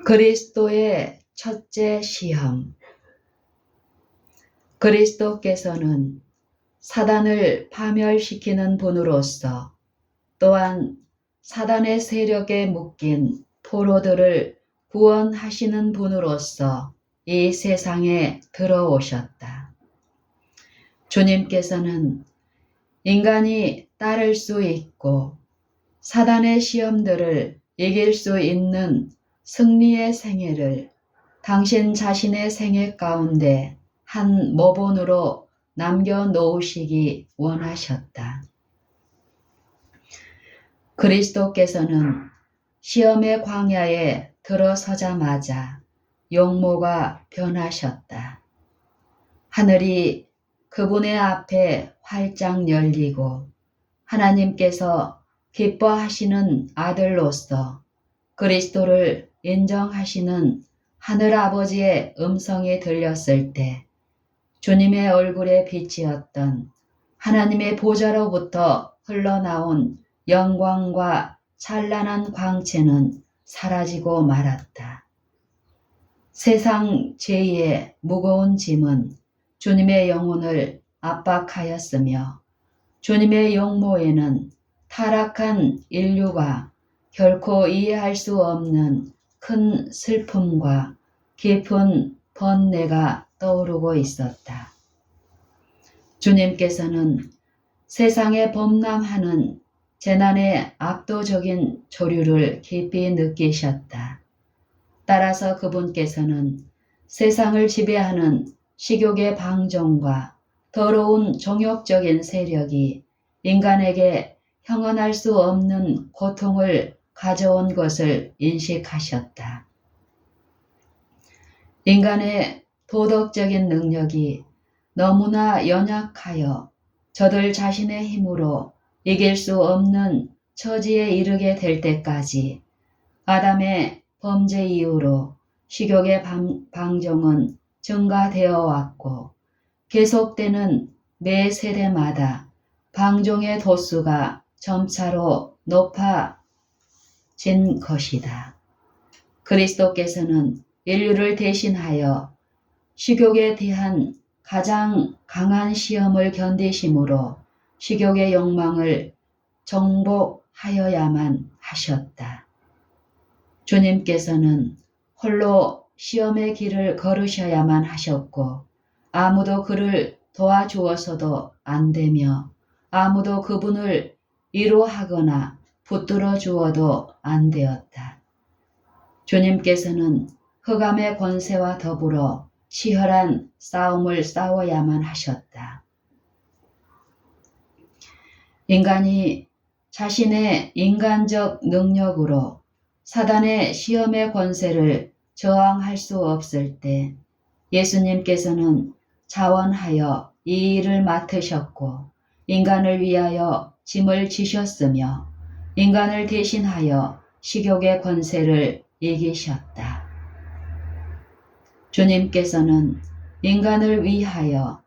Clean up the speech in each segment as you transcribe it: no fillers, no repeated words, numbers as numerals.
그리스도의 첫째 시험. 그리스도께서는 사단을 파멸시키는 분으로서 또한 사단의 세력에 묶인 포로들을 구원하시는 분으로서 이 세상에 들어오셨다. 주님께서는 인간이 따를 수 있고 사단의 시험들을 이길 수 있는 승리의 생애를 당신 자신의 생애 가운데 한 모본으로 남겨놓으시기 원하셨다. 그리스도께서는 시험의 광야에 들어서자마자 용모가 변하셨다. 하늘이 그분의 앞에 활짝 열리고 하나님께서 기뻐하시는 아들로서 그리스도를 인정하시는 하늘아버지의 음성이 들렸을 때 주님의 얼굴에 비치었던 하나님의 보좌로부터 흘러나온 영광과 찬란한 광채는 사라지고 말았다. 세상 제2의 무거운 짐은 주님의 영혼을 압박하였으며 주님의 용모에는 타락한 인류가 결코 이해할 수 없는 큰 슬픔과 깊은 번뇌가 떠오르고 있었다. 주님께서는 세상에 범람하는 재난의 압도적인 조류를 깊이 느끼셨다. 따라서 그분께서는 세상을 지배하는 식욕의 방종과 더러운 정욕적인 세력이 인간에게 형언할 수 없는 고통을 가져온 것을 인식하셨다. 인간의 도덕적인 능력이 너무나 연약하여 저들 자신의 힘으로 이길 수 없는 처지에 이르게 될 때까지 아담의 범죄 이후로 식욕의 방종은 증가되어 왔고 계속되는 매 세대마다 방종의 도수가 점차로 높아진 것이다. 그리스도께서는 인류를 대신하여 식욕에 대한 가장 강한 시험을 견디심으로 식욕의 욕망을 정복하여야만 하셨다. 주님께서는 홀로 시험의 길을 걸으셔야만 하셨고 아무도 그를 도와주어서도 안 되며 아무도 그분을 위로하거나 붙들어 주어도 안 되었다. 주님께서는 흑암의 권세와 더불어 치열한 싸움을 싸워야만 하셨다. 인간이 자신의 인간적 능력으로 사단의 시험의 권세를 저항할 수 없을 때 예수님께서는 자원하여 이 일을 맡으셨고 인간을 위하여 짐을 지셨으며 인간을 대신하여 식욕의 권세를 이기셨다. 주님께서는 인간을 위하여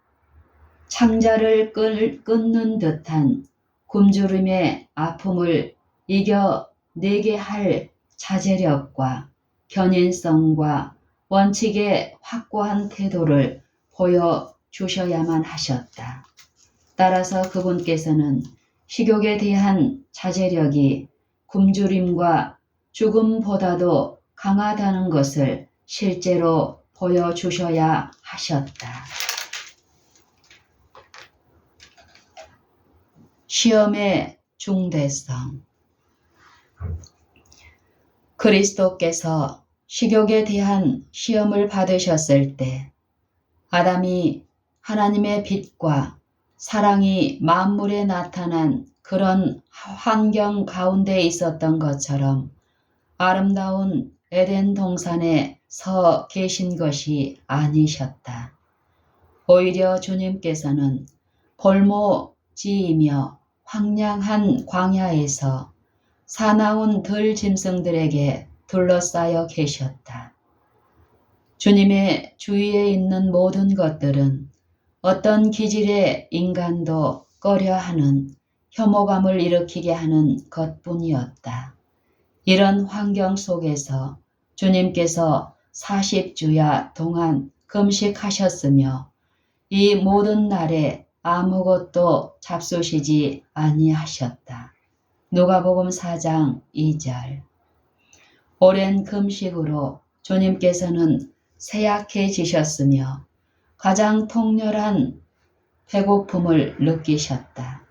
창자를 끊는 듯한 굶주림의 아픔을 이겨내게 할 자제력과 견인성과 원칙의 확고한 태도를 보여주셔야만 하셨다. 따라서 그분께서는 식욕에 대한 자제력이 굶주림과 죽음보다도 강하다는 것을 실제로 보여주셔야 하셨다. 시험의 중대성. 그리스도께서 식욕에 대한 시험을 받으셨을 때 아담이 하나님의 빛과 사랑이 만물에 나타난 그런 환경 가운데 있었던 것처럼 아름다운 에덴 동산에 서 계신 것이 아니셨다. 오히려 주님께서는 볼모지이며 황량한 광야에서 사나운 들짐승들에게 둘러싸여 계셨다. 주님의 주위에 있는 모든 것들은 어떤 기질의 인간도 꺼려하는 혐오감을 일으키게 하는 것뿐이었다. 이런 환경 속에서 주님께서 40주야 동안 금식하셨으며 이 모든 날에 아무것도 잡수시지 아니하셨다. 누가복음 4장 2절. 오랜 금식으로 주님께서는 쇠약해지셨으며 가장 통렬한 배고픔을 느끼셨다.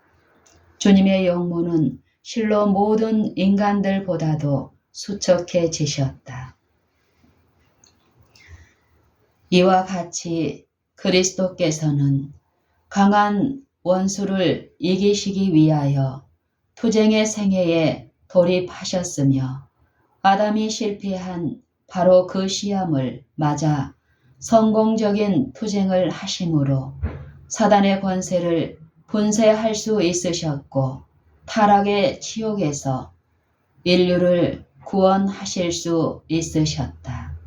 주님의 영문은 실로 모든 인간들보다도 수척해지셨다. 이와 같이 그리스도께서는 강한 원수를 이기시기 위하여 투쟁의 생애에 돌입하셨으며 아담이 실패한 바로 그 시험을 맞아 성공적인 투쟁을 하심으로 사단의 권세를 분쇄할 수 있으셨고 타락의 지옥에서 인류를 구원하실 수 있으셨다.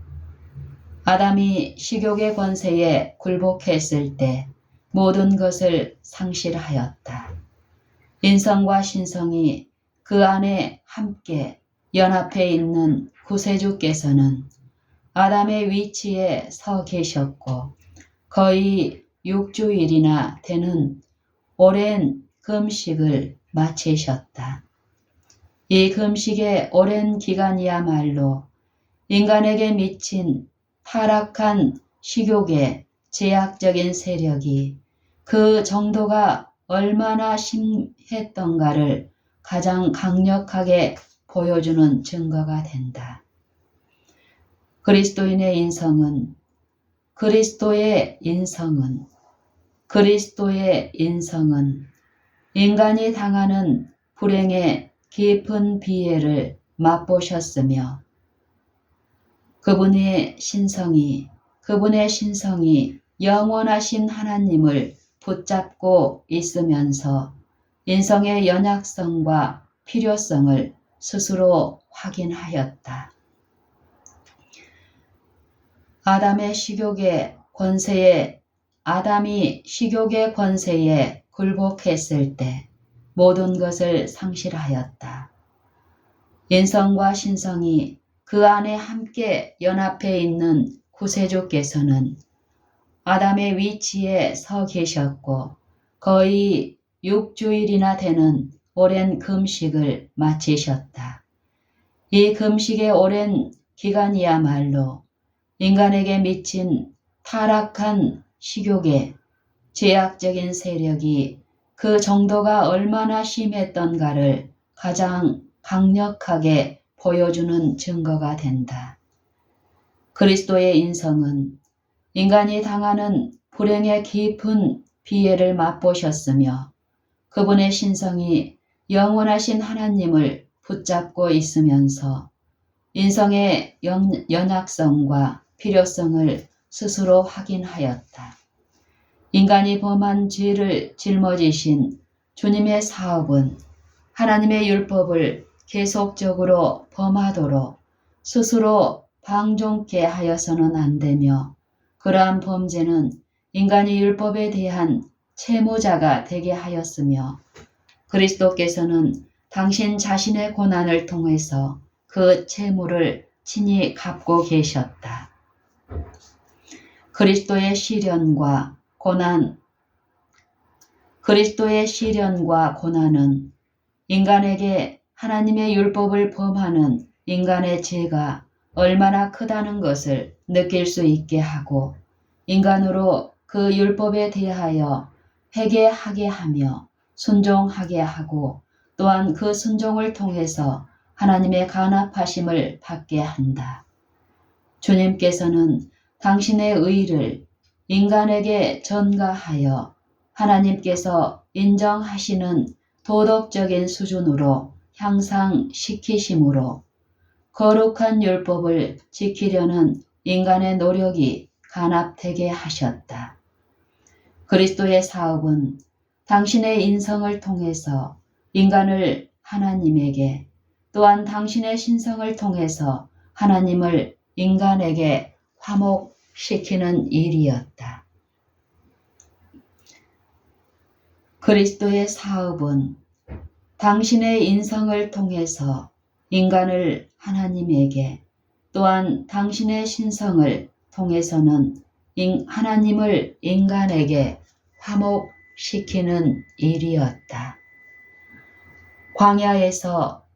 아담이 식욕의 권세에 굴복했을 때 모든 것을 상실하였다. 인성과 신성이 그 안에 함께 연합해 있는 구세주께서는 아담의 위치에 서 계셨고 거의 6주일이나 되는 오랜 금식을 마치셨다. 이 금식의 오랜 기간이야말로 인간에게 미친 타락한 식욕의 제약적인 세력이 그 정도가 얼마나 심했던가를 가장 강력하게 보여주는 증거가 된다. 그리스도의 인성은 인간이 당하는 불행의 깊은 비애를 맛보셨으며 그분의 신성이 영원하신 하나님을 붙잡고 있으면서 인성의 연약성과 필요성을 스스로 확인하였다. 아담이 식욕의 권세에 굴복했을 때 모든 것을 상실하였다. 인성과 신성이 그 안에 함께 연합해 있는 구세주께서는 아담의 위치에 서 계셨고 거의 6주일이나 되는 오랜 금식을 마치셨다. 이 금식의 오랜 기간이야말로 인간에게 미친 타락한 식욕의 제약적인 세력이 그 정도가 얼마나 심했던가를 가장 강력하게 보여주는 증거가 된다. 그리스도의 인성은 인간이 당하는 불행의 깊은 비애를 맛보셨으며 그분의 신성이 영원하신 하나님을 붙잡고 있으면서 인성의 연약성과 필요성을 스스로 확인하였다. 인간이 범한 죄를 짊어지신 주님의 사업은 하나님의 율법을 계속적으로 범하도록 스스로 방종케 하여서는 안 되며 그러한 범죄는 인간이 율법에 대한 채무자가 되게 하였으며 그리스도께서는 당신 자신의 고난을 통해서 그 채무를 친히 갚고 계셨다. 그리스도의 시련과 고난은 인간에게 하나님의 율법을 범하는 인간의 죄가 얼마나 크다는 것을 느낄 수 있게 하고 인간으로 그 율법에 대하여 회개하게 하며 순종하게 하고 또한 그 순종을 통해서 하나님의 간합하심을 받게 한다. 주님께서는 당신의 의를 인간에게 전가하여 하나님께서 인정하시는 도덕적인 수준으로 향상시키심으로 거룩한 율법을 지키려는 인간의 노력이 간합되게 하셨다. 그리스도의 사업은 당신의 인성을 통해서 인간을 하나님에게 또한 당신의 신성을 통해서 하나님을 인간에게 화목시키는 일이었다. 그리스도의 사업은 당신의 인성을 통해서 인간을 하나님에게 또한 당신의 신성을 통해서는 하나님을 인간에게 화목시키는 일이었다. 광야에서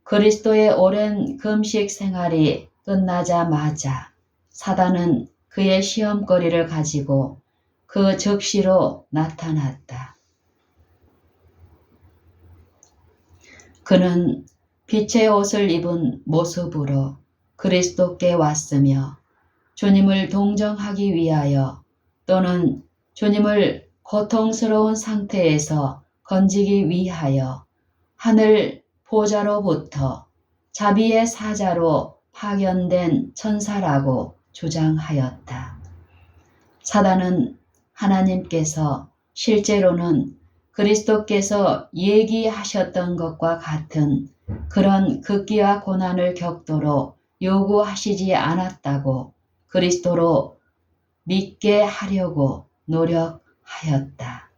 그리스도의 오랜 금식 생활이 끝나자마자 사단은 그의 시험거리를 가지고 그 즉시로 나타났다. 그는 빛의 옷을 입은 모습으로 그리스도께 왔으며 주님을 동정하기 위하여 또는 주님을 고통스러운 상태에서 건지기 위하여 하늘 보좌로부터 자비의 사자로 파견된 천사라고 주장하였다. 사단은 하나님께서 실제로는 그리스도께서 얘기하셨던 것과 같은 그런 극기와 고난을 격도로 요구하시지 않았다고 그리스도로 믿게 하려고 노력하였다.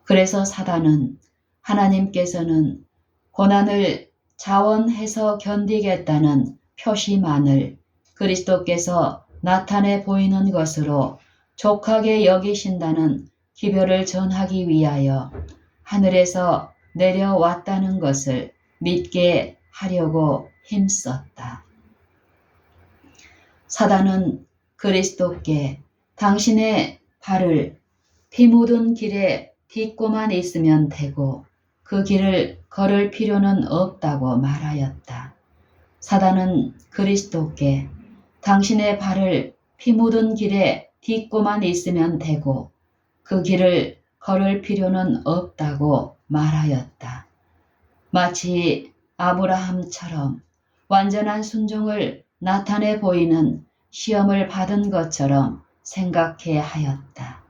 그래서 사단은 하나님께서는 고난을 자원해서 견디겠다는 표시만을 그리스도께서 나타내 보이는 것으로 족하게 여기신다는 기별을 전하기 위하여 하늘에서 내려왔다는 것을 믿게 하려고 힘썼다. 사단은 그리스도께 당신의 발을 피 묻은 길에 딛고만 있으면 되고 그 길을 걸을 필요는 없다고 말하였다. 사단은 그리스도께 당신의 발을 피 묻은 길에 딛고만 있으면 되고 그 길을 걸을 필요는 없다고 말하였다. 마치 아브라함처럼 완전한 순종을 나타내 보이는 시험을 받은 것처럼 생각해 하였다.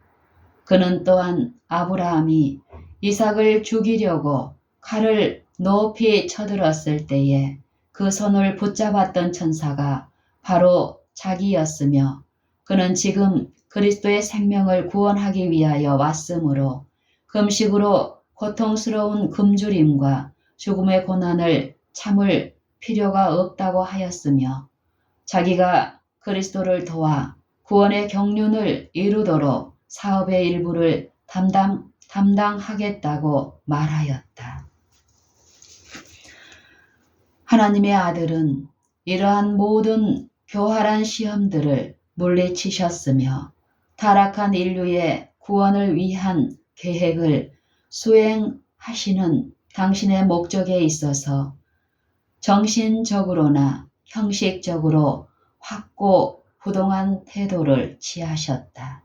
그는 또한 아브라함이 이삭을 죽이려고 칼을 높이 쳐들었을 때에 그 손을 붙잡았던 천사가 바로 자기였으며 그는 지금 그리스도의 생명을 구원하기 위하여 왔으므로 금식으로 고통스러운 굶주림과 죽음의 고난을 참을 필요가 없다고 하였으며 자기가 그리스도를 도와 구원의 경륜을 이루도록 사업의 일부를 담당하겠다고 말하였다. 하나님의 아들은 이러한 모든 교활한 시험들을 물리치셨으며 타락한 인류의 구원을 위한 계획을 수행하시는 당신의 목적에 있어서 정신적으로나 형식적으로 확고부동한 태도를 취하셨다.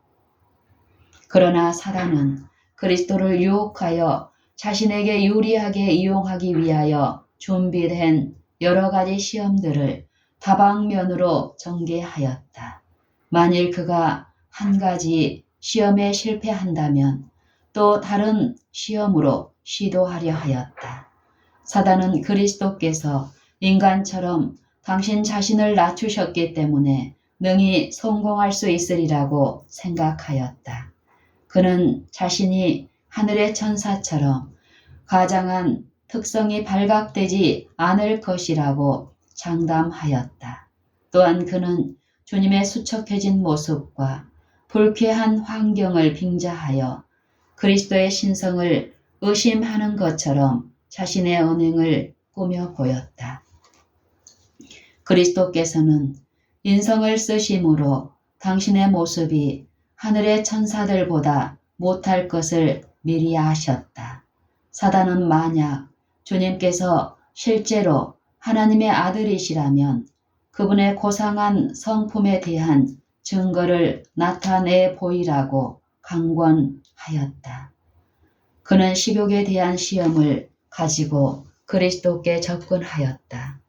그러나 사단은 그리스도를 유혹하여 자신에게 유리하게 이용하기 위하여 준비된 여러 가지 시험들을 다방면으로 전개하였다. 만일 그가 한 가지 시험에 실패한다면 또 다른 시험으로 시도하려 하였다. 사단은 그리스도께서 인간처럼 당신 자신을 낮추셨기 때문에 능히 성공할 수 있으리라고 생각하였다. 그는 자신이 하늘의 천사처럼 가장한 특성이 발각되지 않을 것이라고 장담하였다. 또한 그는 주님의 수척해진 모습과 불쾌한 환경을 빙자하여 그리스도의 신성을 의심하는 것처럼 자신의 언행을 꾸며 보였다. 그리스도께서는 인성을 쓰심으로 당신의 모습이 하늘의 천사들보다 못할 것을 미리 아셨다. 사단은 만약 주님께서 실제로 하나님의 아들이시라면 그분의 고상한 성품에 대한 증거를 나타내 보이라고 강권하였다. 그는 식욕에 대한 시험을 가지고 그리스도께 접근하였다.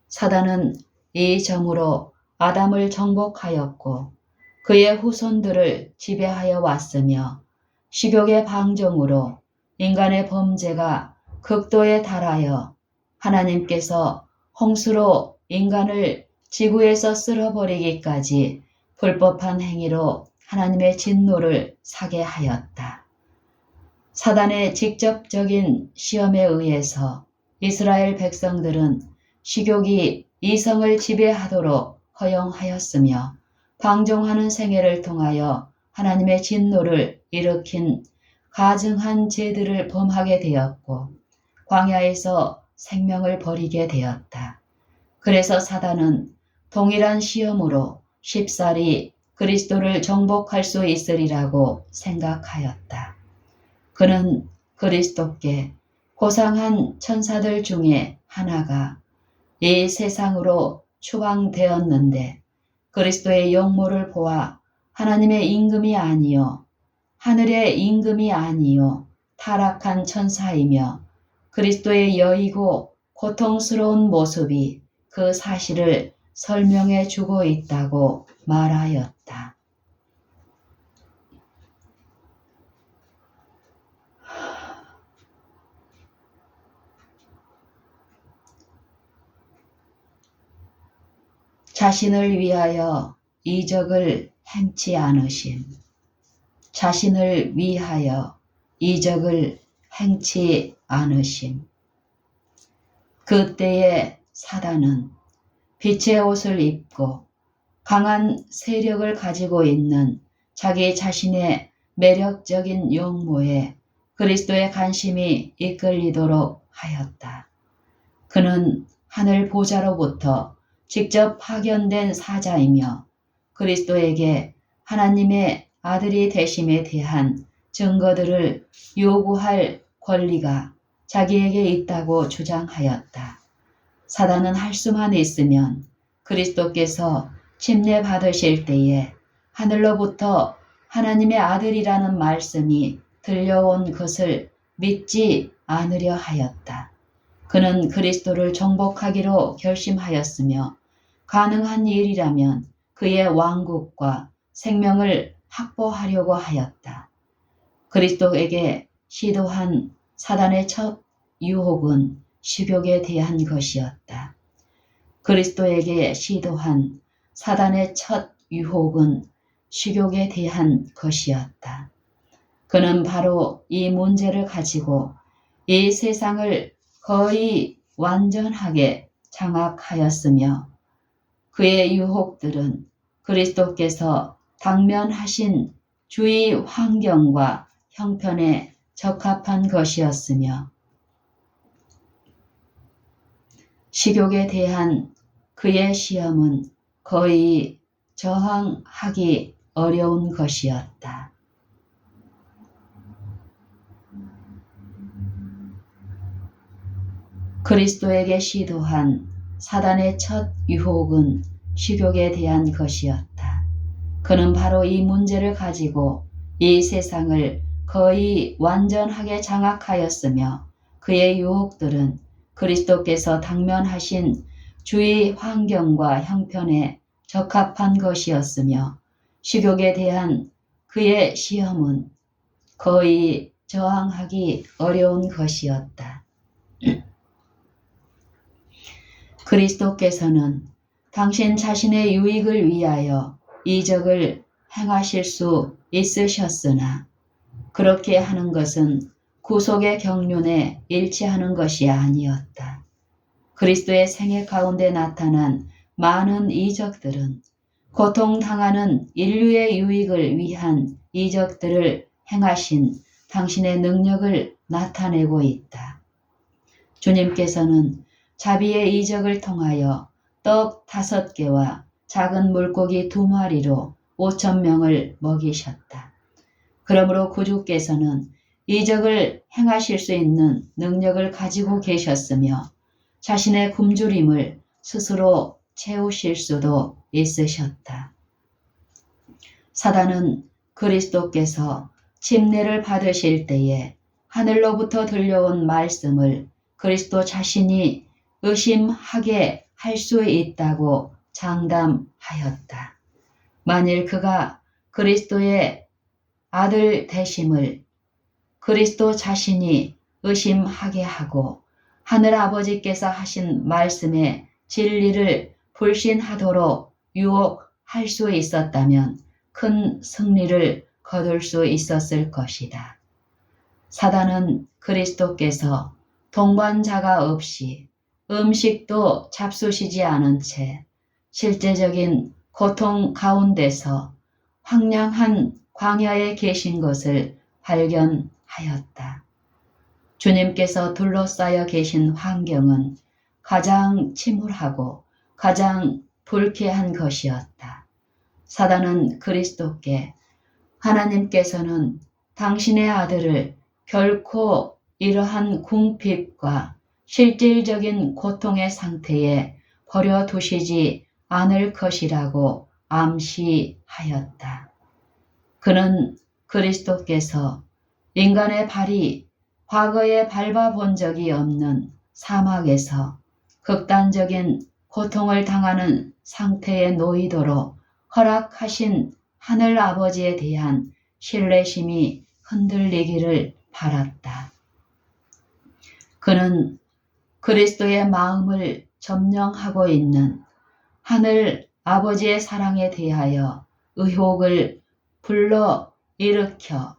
사단은 이 점으로 아담을 정복하였고 그의 후손들을 지배하여 왔으며 식욕의 방종으로 인간의 범죄가 극도에 달하여 하나님께서 홍수로 인간을 지구에서 쓸어버리기까지 불법한 행위로 하나님의 진노를 사게 하였다. 사단의 직접적인 시험에 의해서 이스라엘 백성들은 식욕이 이성을 지배하도록 허용하였으며 방종하는 생애를 통하여 하나님의 진노를 일으킨 가증한 죄들을 범하게 되었고 광야에서 생명을 버리게 되었다. 그래서 사단은 동일한 시험으로 쉽사리 그리스도를 정복할 수 있으리라고 생각하였다. 그는 그리스도께 고상한 천사들 중에 하나가 이 세상으로 추방되었는데 그리스도의 용모를 보아 하나님의 임금이 아니요 하늘의 임금이 아니요 타락한 천사이며 그리스도의 여이고 고통스러운 모습이 그 사실을 설명해 주고 있다고 말하였다. 자신을 위하여 이적을 행치 않으심. 자신을 위하여 이적을 행치 않으심. 그때에 사단은 빛의 옷을 입고 강한 세력을 가지고 있는 자기 자신의 매력적인 용모에 그리스도의 관심이 이끌리도록 하였다. 그는 하늘 보좌로부터 직접 파견된 사자이며 그리스도에게 하나님의 아들이 되심에 대한 증거들을 요구할 권리가 자기에게 있다고 주장하였다. 사단은 할 수만 있으면 그리스도께서 침례받으실 때에 하늘로부터 하나님의 아들이라는 말씀이 들려온 것을 믿지 않으려 하였다. 그는 그리스도를 정복하기로 결심하였으며 가능한 일이라면 그의 왕국과 생명을 확보하려고 하였다. 그리스도에게 시도한 사단의 첫 유혹은 식욕에 대한 것이었다. 그리스도에게 시도한 사단의 첫 유혹은 식욕에 대한 것이었다. 그는 바로 이 문제를 가지고 이 세상을 거의 완전하게 장악하였으며 그의 유혹들은 그리스도께서 당면하신 주위 환경과 형편에 적합한 것이었으며 식욕에 대한 그의 시험은 거의 저항하기 어려운 것이었다. 그리스도에게 시도한 사단의 첫 유혹은 식욕에 대한 것이었다. 그는 바로 이 문제를 가지고 이 세상을 거의 완전하게 장악하였으며 그의 유혹들은 그리스도께서 당면하신 주위 환경과 형편에 적합한 것이었으며 식욕에 대한 그의 시험은 거의 저항하기 어려운 것이었다. 그리스도께서는 당신 자신의 유익을 위하여 이적을 행하실 수 있으셨으나 그렇게 하는 것은 구속의 경륜에 일치하는 것이 아니었다. 그리스도의 생애 가운데 나타난 많은 이적들은 고통당하는 인류의 유익을 위한 이적들을 행하신 당신의 능력을 나타내고 있다. 주님께서는 자비의 이적을 통하여 떡 5개와 작은 물고기 2마리로 5,000명을 먹이셨다. 그러므로 구주께서는 이적을 행하실 수 있는 능력을 가지고 계셨으며 자신의 굶주림을 스스로 채우실 수도 있으셨다. 사단은 그리스도께서 침례를 받으실 때에 하늘로부터 들려온 말씀을 그리스도 자신이 의심하게 할 수 있다고 장담하였다. 만일 그가 그리스도의 아들 되심을 그리스도 자신이 의심하게 하고 하늘 아버지께서 하신 말씀의 진리를 불신하도록 유혹할 수 있었다면 큰 승리를 거둘 수 있었을 것이다. 사단은 그리스도께서 동반자가 없이 음식도 잡수시지 않은 채 실제적인 고통 가운데서 황량한 광야에 계신 것을 발견하였다. 주님께서 둘러싸여 계신 환경은 가장 침울하고 가장 불쾌한 것이었다. 사단은 그리스도께 하나님께서는 당신의 아들을 결코 이러한 궁핍과 실질적인 고통의 상태에 버려두시지 않을 것이라고 암시하였다. 그는 그리스도께서 인간의 발이 과거에 밟아본 적이 없는 사막에서 극단적인 고통을 당하는 상태에 놓이도록 허락하신 하늘 아버지에 대한 신뢰심이 흔들리기를 바랐다. 그는 그리스도의 마음을 점령하고 있는 하늘 아버지의 사랑에 대하여 의혹을 불러 일으켜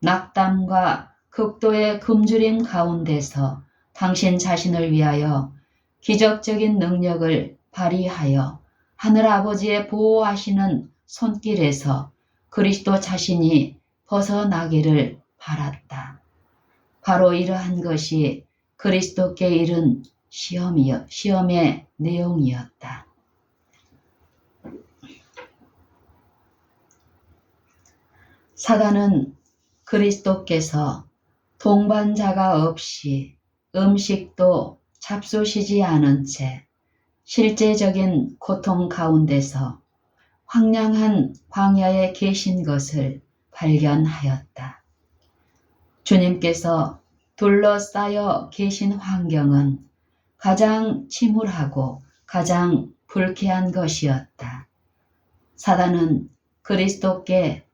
낙담과 극도의 굶주림 가운데서 당신 자신을 위하여 기적적인 능력을 발휘하여 하늘 아버지의 보호하시는 손길에서 그리스도 자신이 벗어나기를 바랐다. 바로 이러한 것이 그리스도께 이른 시험의 내용이었다. 사단은 그리스도께서 동반자가 없이 음식도 잡수시지 않은 채 실제적인 고통 가운데서 황량한 광야에 계신 것을 발견하였다. 주님께서 둘러싸여 계신 환경은 가장 침울하고 가장 불쾌한 것이었다. 사단은 그리스도께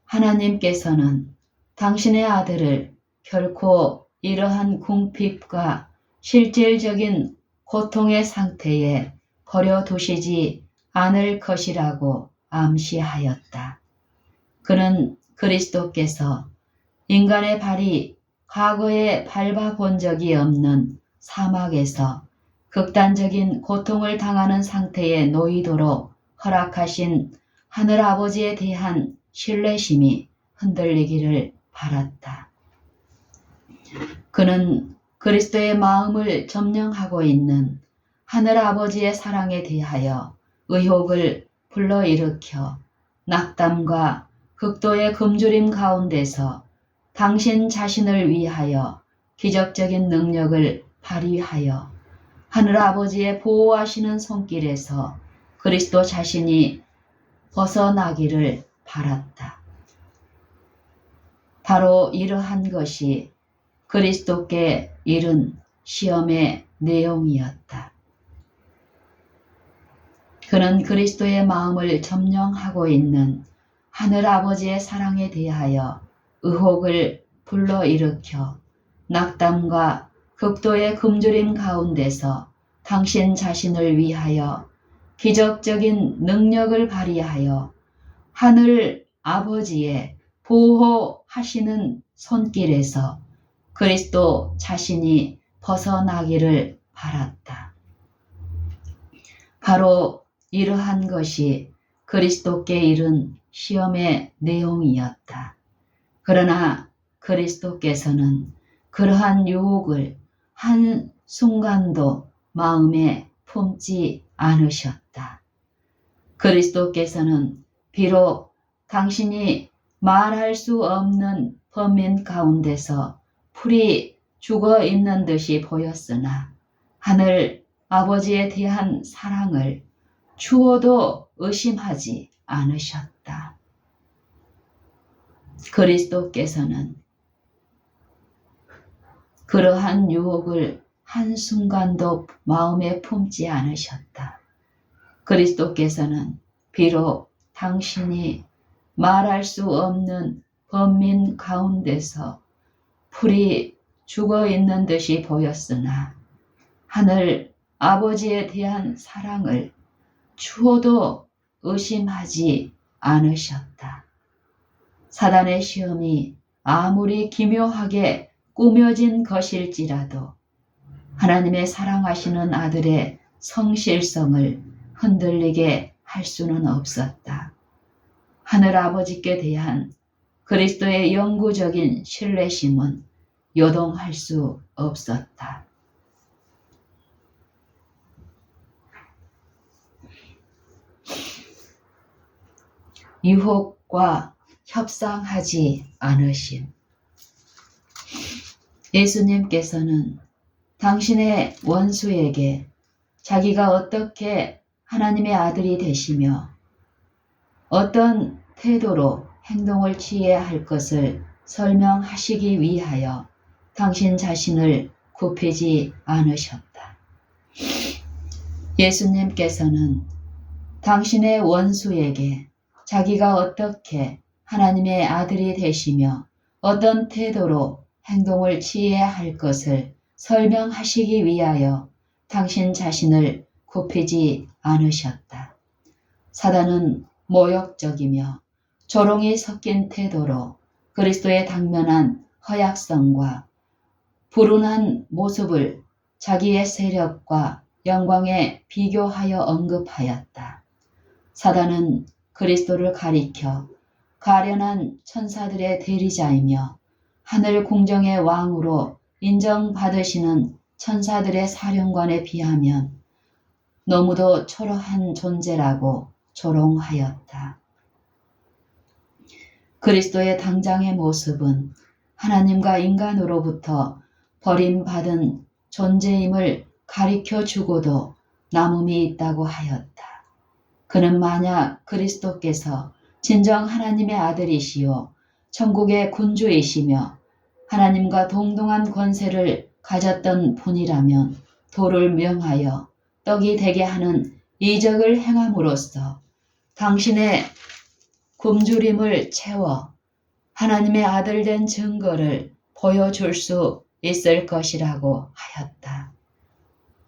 하나님께서는 당신의 아들을 결코 이러한 궁핍과 실질적인 고통의 상태에 버려두시지 않을 것이라고 암시하였다. 그는 그리스도께서 인간의 발이 과거에 밟아본 적이 없는 사막에서 극단적인 고통을 당하는 상태에 놓이도록 허락하신 하늘 아버지에 대한 신뢰심이 흔들리기를 바랐다. 그는 그리스도의 마음을 점령하고 있는 하늘 아버지의 사랑에 대하여 의혹을 불러일으켜 낙담과 극도의 굶주림 가운데서 당신 자신을 위하여 기적적인 능력을 발휘하여 하늘 아버지의 보호하시는 손길에서 그리스도 자신이 벗어나기를 바랐다. 바로 이러한 것이 그리스도께 이른 시험의 내용이었다. 그는 그리스도의 마음을 점령하고 있는 하늘 아버지의 사랑에 대하여 의혹을 불러일으켜 낙담과 극도의 굶주림 가운데서 당신 자신을 위하여 기적적인 능력을 발휘하여 하늘 아버지의 보호하시는 손길에서 그리스도 자신이 벗어나기를 바랐다. 바로 이러한 것이 그리스도께 이른 시험의 내용이었다. 그러나 그리스도께서는 그러한 유혹을 한순간도 마음에 품지 않으셨다. 그리스도께서는 비록 당신이 말할 수 없는 범민 가운데서 풀이 죽어 있는 듯이 보였으나 하늘 아버지에 대한 사랑을 추호도 의심하지 않으셨다. 그리스도께서는 그러한 유혹을 한순간도 마음에 품지 않으셨다. 그리스도께서는 비록 당신이 말할 수 없는 범민 가운데서 풀이 죽어 있는 듯이 보였으나 하늘 아버지에 대한 사랑을 추호도 의심하지 않으셨다. 사단의 시험이 아무리 기묘하게 꾸며진 것일지라도 하나님의 사랑하시는 아들의 성실성을 흔들리게 할 수는 없었다. 하늘 아버지께 대한 그리스도의 영구적인 신뢰심은 요동할 수 없었다. 유혹과 협상하지 않으심. 예수님께서는 당신의 원수에게 자기가 어떻게 하나님의 아들이 되시며 어떤 태도로 행동을 취해야 할 것을 설명하시기 위하여 당신 자신을 굽히지 않으셨다. 예수님께서는 당신의 원수에게 자기가 어떻게 하나님의 아들이 되시며 어떤 태도로 행동을 취해야 할 것을 설명하시기 위하여 당신 자신을 굽히지 않으셨다. 사단은 모욕적이며 조롱이 섞인 태도로 그리스도의 당면한 허약성과 불운한 모습을 자기의 세력과 영광에 비교하여 언급하였다. 사단은 그리스도를 가리켜 가련한 천사들의 대리자이며 하늘 궁정의 왕으로 인정받으시는 천사들의 사령관에 비하면 너무도 초라한 존재라고 조롱하였다. 그리스도의 당장의 모습은 하나님과 인간으로부터 버림받은 존재임을 가리켜 주고도 남음이 있다고 하였다. 그는 만약 그리스도께서 진정 하나님의 아들이시요 천국의 군주이시며 하나님과 동등한 권세를 가졌던 분이라면 돌을 명하여 떡이 되게 하는 이적을 행함으로써 당신의 굶주림을 채워 하나님의 아들 된 증거를 보여줄 수 있을 것이라고 하였다.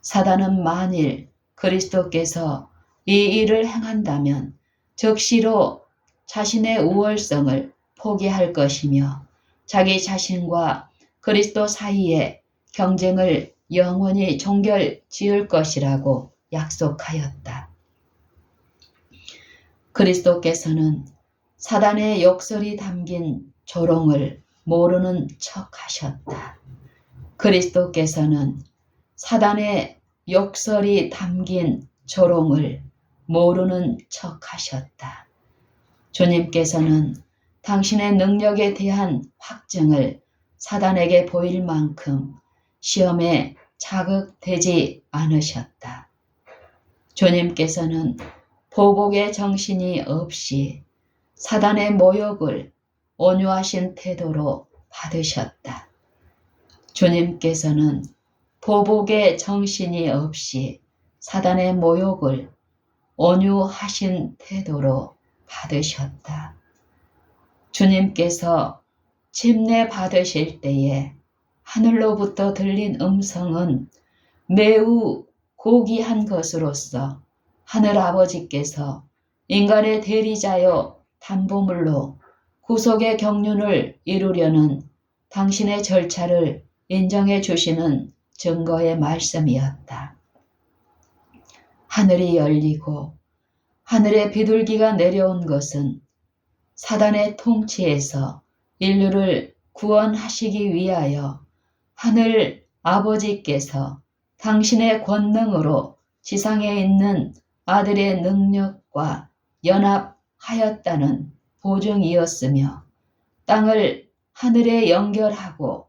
사단은 만일 그리스도께서 이 일을 행한다면 즉시로 자신의 우월성을 포기할 것이며 자기 자신과 그리스도 사이에 경쟁을 영원히 종결 지을 것이라고 약속하였다. 그리스도께서는 사단의 욕설이 담긴 조롱을 모르는 척 하셨다. 그리스도께서는 사단의 욕설이 담긴 조롱을 모르는 척 하셨다. 주님께서는 당신의 능력에 대한 확증을 사단에게 보일 만큼 시험에 자극되지 않으셨다. 주님께서는 보복의 정신이 없이 사단의 모욕을 온유하신 태도로 받으셨다. 주님께서는 보복의 정신이 없이 사단의 모욕을 온유하신 태도로 받으셨다. 주님께서 침례 받으실 때에 하늘로부터 들린 음성은 매우 고귀한 것으로서 하늘 아버지께서 인간의 대리자여 담보물로 구속의 경륜을 이루려는 당신의 절차를 인정해 주시는 증거의 말씀이었다. 하늘이 열리고 하늘의 비둘기가 내려온 것은 사단의 통치에서 인류를 구원하시기 위하여 하늘 아버지께서 당신의 권능으로 지상에 있는 아들의 능력과 연합하였다는 보증이었으며 땅을 하늘에 연결하고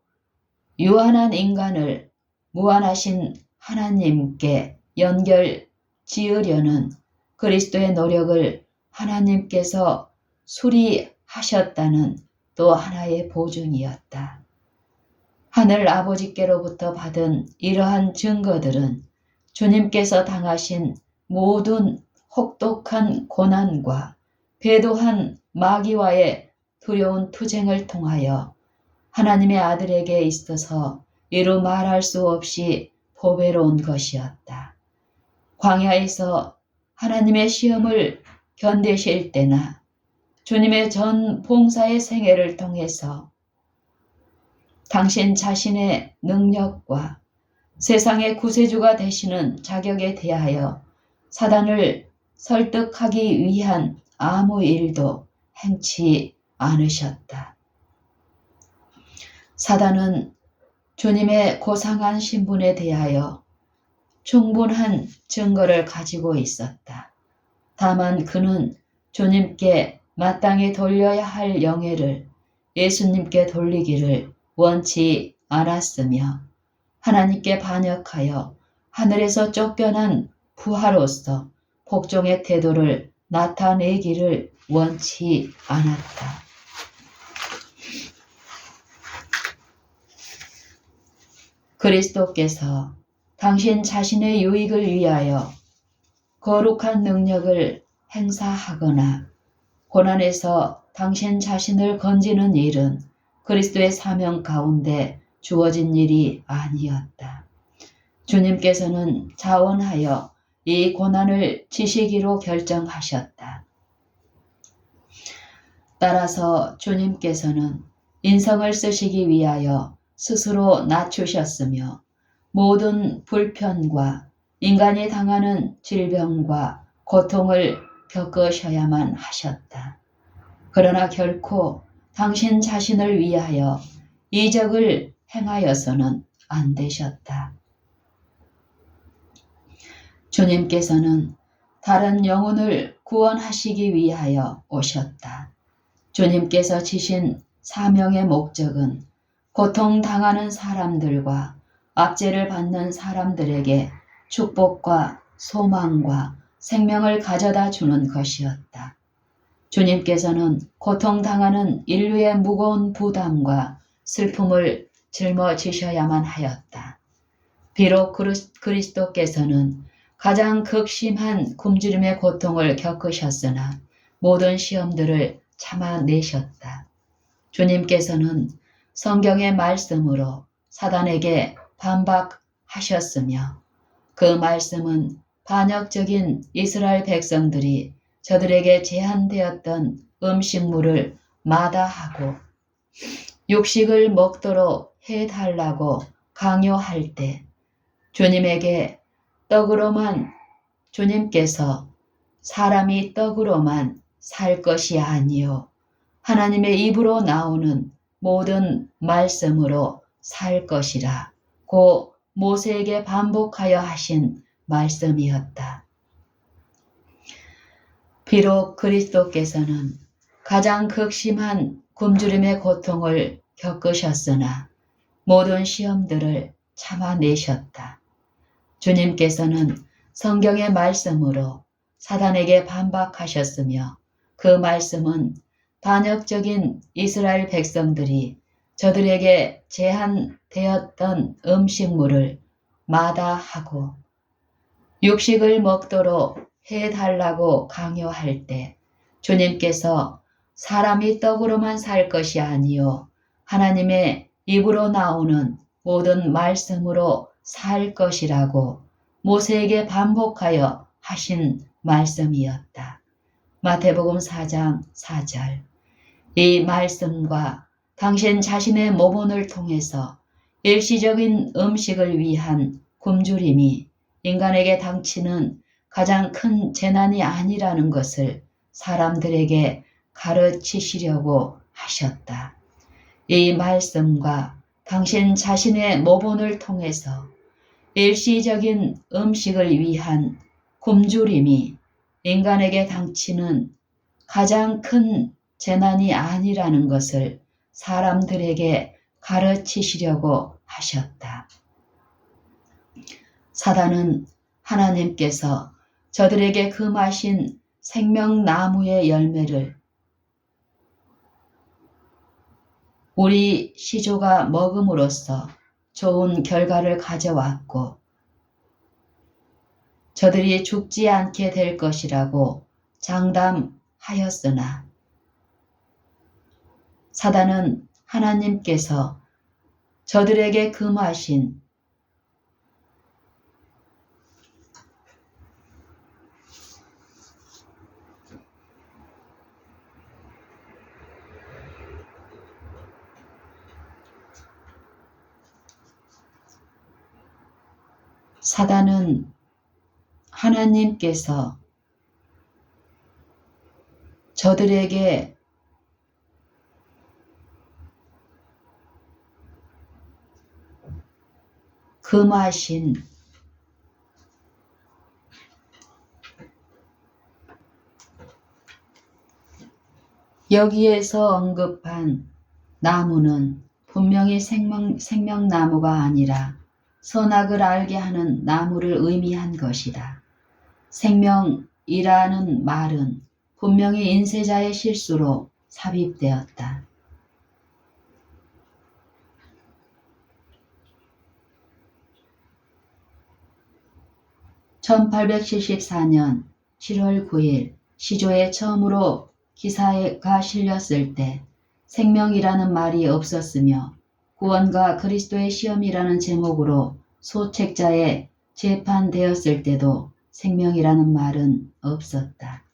유한한 인간을 무한하신 하나님께 연결 지으려는 그리스도의 노력을 하나님께서 수리하셨다는 또 하나의 보증이었다. 하늘 아버지께로부터 받은 이러한 증거들은 주님께서 당하신 모든 혹독한 고난과 배도한 마귀와의 두려운 투쟁을 통하여 하나님의 아들에게 있어서 이루 말할 수 없이 보배로운 것이었다. 광야에서 하나님의 시험을 견디실 때나 주님의 전 봉사의 생애를 통해서 당신 자신의 능력과 세상의 구세주가 되시는 자격에 대하여 사단을 설득하기 위한 아무 일도 행치 않으셨다. 사단은 주님의 고상한 신분에 대하여 충분한 증거를 가지고 있었다. 다만 그는 주님께 마땅히 돌려야 할 영예를 예수님께 돌리기를 원치 않았으며 하나님께 반역하여 하늘에서 쫓겨난 부하로서 복종의 태도를 나타내기를 원치 않았다. 그리스도께서 당신 자신의 유익을 위하여 거룩한 능력을 행사하거나 고난에서 당신 자신을 건지는 일은 그리스도의 사명 가운데 주어진 일이 아니었다. 주님께서는 자원하여 이 고난을 지시기로 결정하셨다. 따라서 주님께서는 인성을 쓰시기 위하여 스스로 낮추셨으며 모든 불편과 인간이 당하는 질병과 고통을 겪으셔야만 하셨다. 그러나 결코 당신 자신을 위하여 이적을 행하여서는 안 되셨다. 주님께서는 다른 영혼을 구원하시기 위하여 오셨다. 주님께서 지신 사명의 목적은 고통당하는 사람들과 압제를 받는 사람들에게 축복과 소망과 생명을 가져다 주는 것이었다. 주님께서는 고통당하는 인류의 무거운 부담과 슬픔을 짊어지셔야만 하였다. 비록 그리스도께서는 가장 극심한 굶주림의 고통을 겪으셨으나 모든 시험들을 참아내셨다. 주님께서는 성경의 말씀으로 사단에게 반박하셨으며 그 말씀은 반역적인 이스라엘 백성들이 저들에게 제한되었던 음식물을 마다하고 육식을 먹도록 해달라고 강요할 때 주님께서 사람이 떡으로만 살 것이 아니요 하나님의 입으로 나오는 모든 말씀으로 살 것이라 고 모세에게 반복하여 하신 말씀이었다. 비록 그리스도께서는 가장 극심한 굶주림의 고통을 겪으셨으나 모든 시험들을 참아내셨다. 주님께서는 성경의 말씀으로 사단에게 반박하셨으며 그 말씀은 반역적인 이스라엘 백성들이 저들에게 제한되었던 음식물을 마다하고 육식을 먹도록 해달라고 강요할 때 주님께서 사람이 떡으로만 살 것이 아니요 하나님의 입으로 나오는 모든 말씀으로 살 것이라고 모세에게 반복하여 하신 말씀이었다. 마태복음 4장 4절. 이 말씀과 당신 자신의 모본을 통해서 일시적인 음식을 위한 굶주림이 인간에게 닥치는 가장 큰 재난이 아니라는 것을 사람들에게 가르치시려고 하셨다. 이 말씀과 당신 자신의 모본을 통해서 일시적인 음식을 위한 굶주림이 인간에게 닥치는 가장 큰 재난이 아니라는 것을 사람들에게 가르치시려고 하셨다. 사단은 하나님께서 저들에게 금하신 생명나무의 열매를 우리 시조가 먹음으로써 좋은 결과를 가져왔고 저들이 죽지 않게 될 것이라고 장담하였으나 사단은 하나님께서 저들에게 금하신 사단은 하나님께서 저들에게 금하신 여기에서 언급한 나무는 분명히 생명나무가 아니라 선악을 알게 하는 나무를 의미한 것이다. 생명이라는 말은 분명히 인쇄자의 실수로 삽입되었다. 1874년 7월 9일 시조에 처음으로 기사가 실렸을 때 생명이라는 말이 없었으며 구원과 그리스도의 시험이라는 제목으로 소책자에 재판되었을 때도 생명이라는 말은 없었다.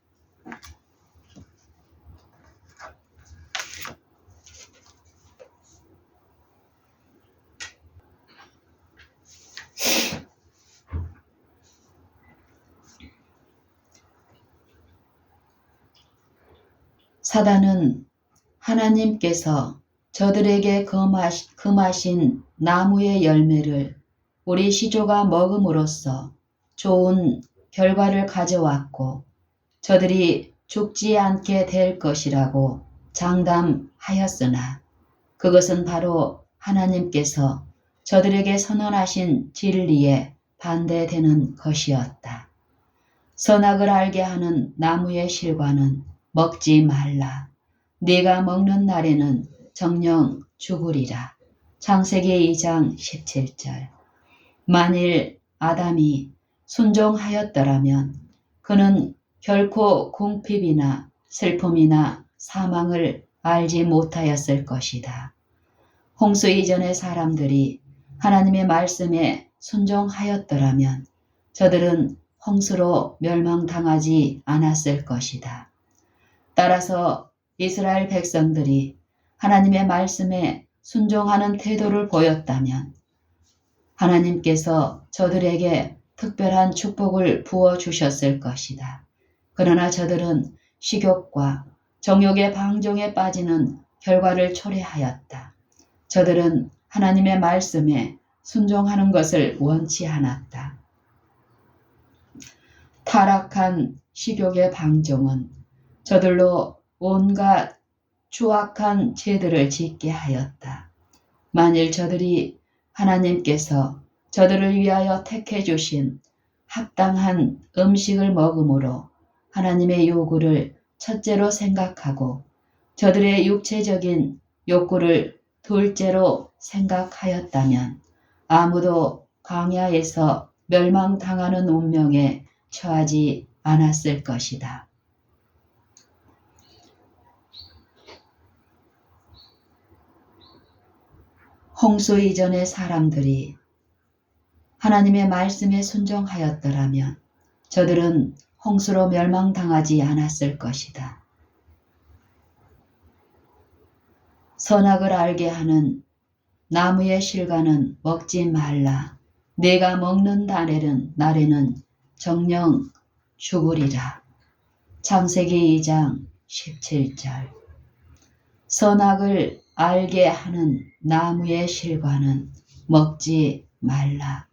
사단은 하나님께서 저들에게 금하신 나무의 열매를 우리 시조가 먹음으로써 좋은 결과를 가져왔고 저들이 죽지 않게 될 것이라고 장담하였으나 그것은 바로 하나님께서 저들에게 선언하신 진리에 반대되는 것이었다. 선악을 알게 하는 나무의 실과는 먹지 말라. 네가 먹는 날에는 정녕 죽으리라. 창세기 2장 17절. 만일 아담이 순종하였더라면 그는 결코 궁핍이나 슬픔이나 사망을 알지 못하였을 것이다. 홍수 이전의 사람들이 하나님의 말씀에 순종하였더라면 저들은 홍수로 멸망당하지 않았을 것이다. 따라서 이스라엘 백성들이 하나님의 말씀에 순종하는 태도를 보였다면 하나님께서 저들에게 특별한 축복을 부어주셨을 것이다. 그러나 저들은 식욕과 정욕의 방종에 빠지는 결과를 초래하였다. 저들은 하나님의 말씀에 순종하는 것을 원치 않았다. 타락한 식욕의 방종은 저들로 온갖 추악한 죄들을 짓게 하였다. 만일 저들이 하나님께서 저들을 위하여 택해 주신 합당한 음식을 먹음으로 하나님의 요구를 첫째로 생각하고 저들의 육체적인 욕구를 둘째로 생각하였다면 아무도 광야에서 멸망당하는 운명에 처하지 않았을 것이다. 홍수 이전의 사람들이 하나님의 말씀에 순종하였더라면 저들은 홍수로 멸망당하지 않았을 것이다. 선악을 알게 하는 나무의 실과는 먹지 말라. 네가 먹는 날에는 정녕 죽으리라. 창세기 2장 17절. 선악을 알게 하는 나무의 실과는 먹지 말라.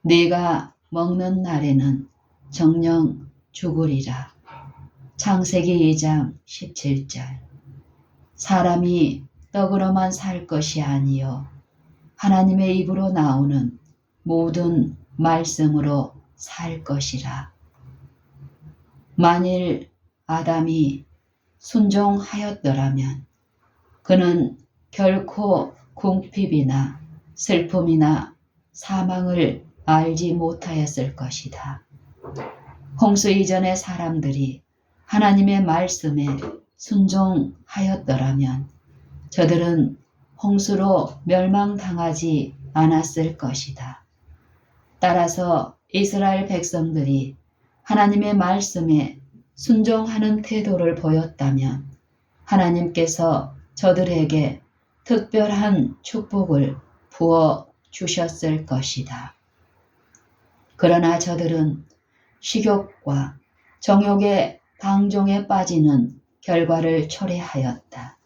네가 먹는 날에는 정녕 죽으리라. 창세기 2장 17절. 사람이 떡으로만 살 것이 아니요 하나님의 입으로 나오는 모든 말씀으로 살 것이라. 만일 아담이 순종하였더라면 그는 결코 궁핍이나 슬픔이나 사망을 알지 못하였을 것이다. 홍수 이전의 사람들이 하나님의 말씀에 순종하였더라면 저들은 홍수로 멸망당하지 않았을 것이다. 따라서 이스라엘 백성들이 하나님의 말씀에 순종하는 태도를 보였다면 하나님께서 저들에게 특별한 축복을 부어 주셨을 것이다. 그러나 저들은 식욕과 정욕의 방종에 빠지는 결과를 초래하였다.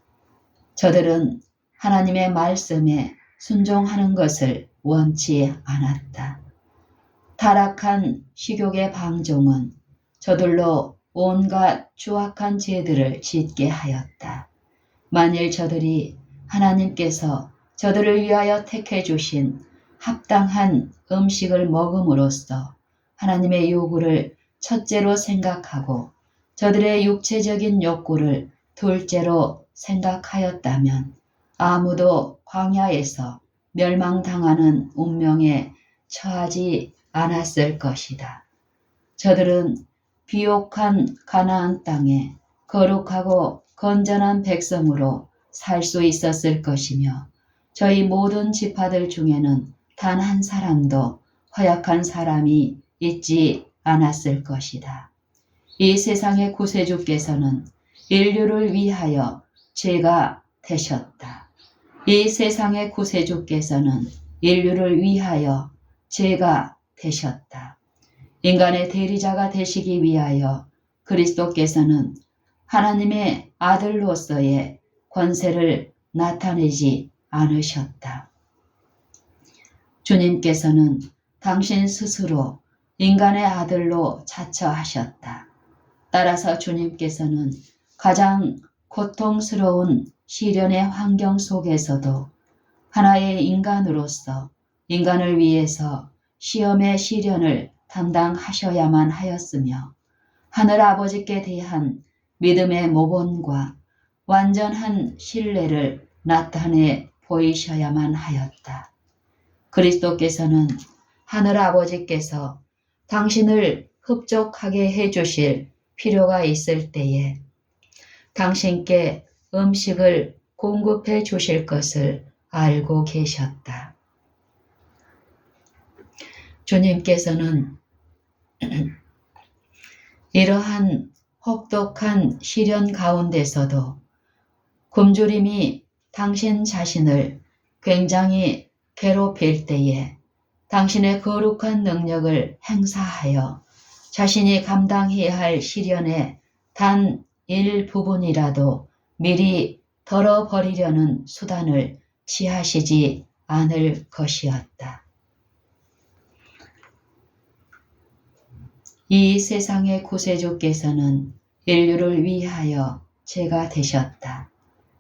저들은 하나님의 말씀에 순종하는 것을 원치 않았다. 타락한 식욕의 방종은 저들로 온갖 추악한 죄들을 짓게 하였다. 만일 저들이 하나님께서 저들을 위하여 택해 주신 합당한 음식을 먹음으로써 하나님의 요구를 첫째로 생각하고 저들의 육체적인 욕구를 둘째로 생각하였다면 아무도 광야에서 멸망당하는 운명에 처하지 않았을 것이다. 저들은 비옥한 가나안 땅에 거룩하고 건전한 백성으로 살 수 있었을 것이며 저희 모든 지파들 중에는 단 한 사람도 허약한 사람이 있지 않았을 것이다. 이 세상의 구세주께서는 인류를 위하여 죄가 되셨다. 이 세상의 구세주께서는 인류를 위하여 죄가 되셨다. 인간의 대리자가 되시기 위하여 그리스도께서는 하나님의 아들로서의 권세를 나타내지 않으셨다. 주님께서는 당신 스스로 인간의 아들로 자처하셨다. 따라서 주님께서는 가장 고통스러운 시련의 환경 속에서도 하나의 인간으로서 인간을 위해서 시험의 시련을 담당하셔야만 하였으며 하늘 아버지께 대한 믿음의 모본과 완전한 신뢰를 나타내 보이셔야만 하였다. 그리스도께서는 하늘 아버지께서 당신을 흡족하게 해주실 필요가 있을 때에 당신께 음식을 공급해 주실 것을 알고 계셨다. 주님께서는 이러한 혹독한 시련 가운데서도 굶주림이 당신 자신을 굉장히 괴롭힐 때에 당신의 거룩한 능력을 행사하여 자신이 감당해야 할 시련의 단 일부분이라도 미리 덜어버리려는 수단을 취하시지 않을 것이었다. 이 세상의 구세주께서는 인류를 위하여 죄가 되셨다.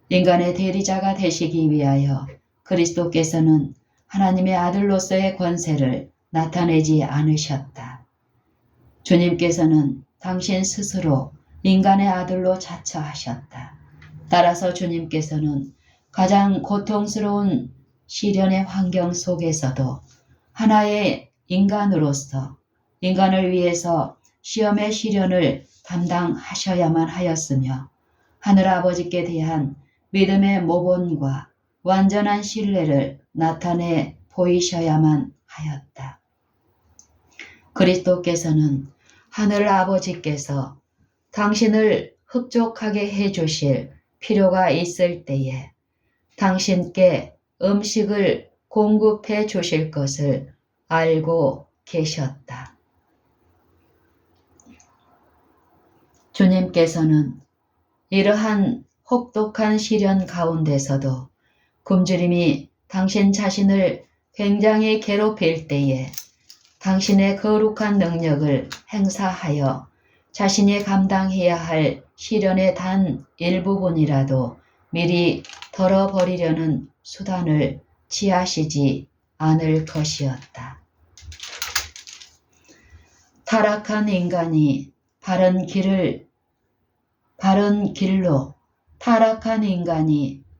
인간의 대리자가 되시기 위하여 그리스도께서는 하나님의 아들로서의 권세를 나타내지 않으셨다. 주님께서는 당신 스스로 인간의 아들로 자처하셨다. 따라서 주님께서는 가장 고통스러운 시련의 환경 속에서도 하나의 인간으로서 인간을 위해서 시험의 시련을 담당하셔야만 하였으며 하늘아버지께 대한 믿음의 모본과 완전한 신뢰를 나타내 보이셔야만 하였다. 그리스도께서는 하늘아버지께서 당신을 흡족하게 해주실 필요가 있을 때에 당신께 음식을 공급해 주실 것을 알고 계셨다. 주님께서는 이러한 혹독한 시련 가운데서도 굶주림이 당신 자신을 굉장히 괴롭힐 때에 당신의 거룩한 능력을 행사하여 자신이 감당해야 할 시련의 단 일부분이라도 미리 덜어버리려는 수단을 취하시지 않을 것이었다. 타락한 인간이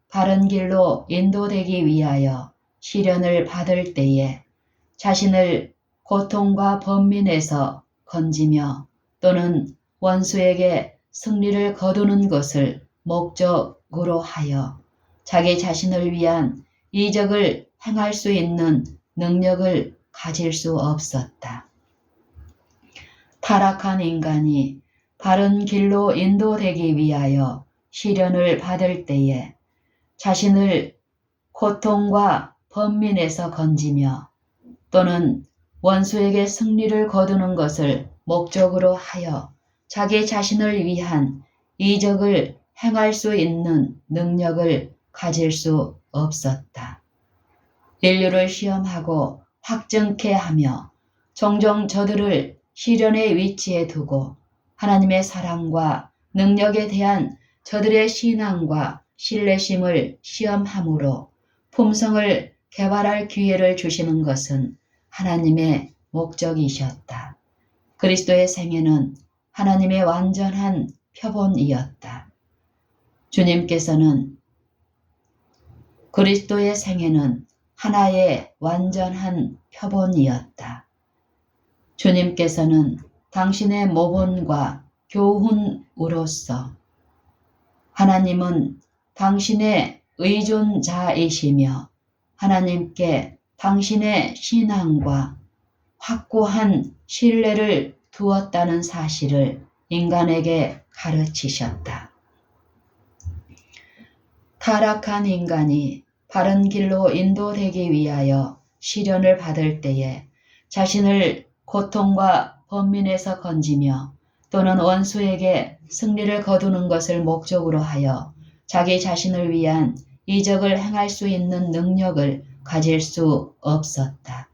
바른 길로 인도되기 위하여 시련을 받을 때에 자신을 고통과 번민에서 건지며 또는 원수에게 승리를 거두는 것을 목적으로 하여 자기 자신을 위한 이적을 행할 수 있는 능력을 가질 수 없었다. 타락한 인간이 바른 길로 인도되기 위하여 시련을 받을 때에 자신을 고통과 번민에서 건지며 또는 원수에게 승리를 거두는 것을 목적으로 하여 자기 자신을 위한 이적을 행할 수 있는 능력을 가질 수 없었다. 인류를 시험하고 확증케 하며 종종 저들을 시련의 위치에 두고 하나님의 사랑과 능력에 대한 저들의 신앙과 신뢰심을 시험함으로 품성을 개발할 기회를 주시는 것은 하나님의 목적이셨다. 그리스도의 생애는 하나님의 완전한 표본이었다. 주님께서는 그리스도의 생애는 하나의 완전한 표본이었다. 주님께서는 당신의 모본과 교훈으로서 하나님은 당신의 의존자이시며 하나님께 당신의 신앙과 확고한 신뢰를 두었다는 사실을 인간에게 가르치셨다. 타락한 인간이 바른 길로 인도되기 위하여 시련을 받을 때에 자신을 고통과 번민에서 건지며 또는 원수에게 승리를 거두는 것을 목적으로 하여 자기 자신을 위한 이적을 행할 수 있는 능력을 가질 수 없었다.